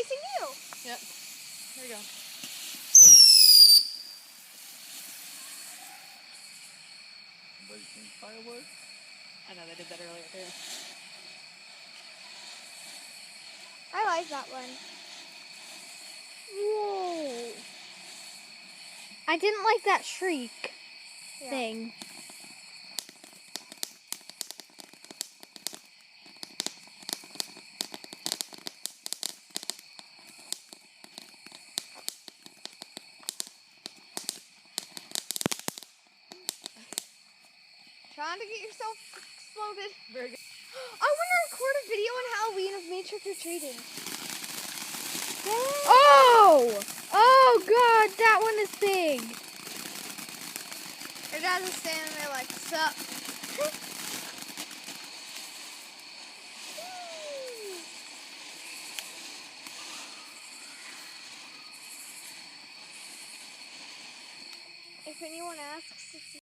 facing you. Yep. There you go. Somebody seen fireworks? I know they did that earlier too. I like that one. Whoa. I didn't like that shriek thing. Trying to get yourself exploded. Very good. I want to record a video on Halloween of me trick-or-treating. Oh! Oh god, that one is big. Your dad's just standing there like, sup? If anyone asks,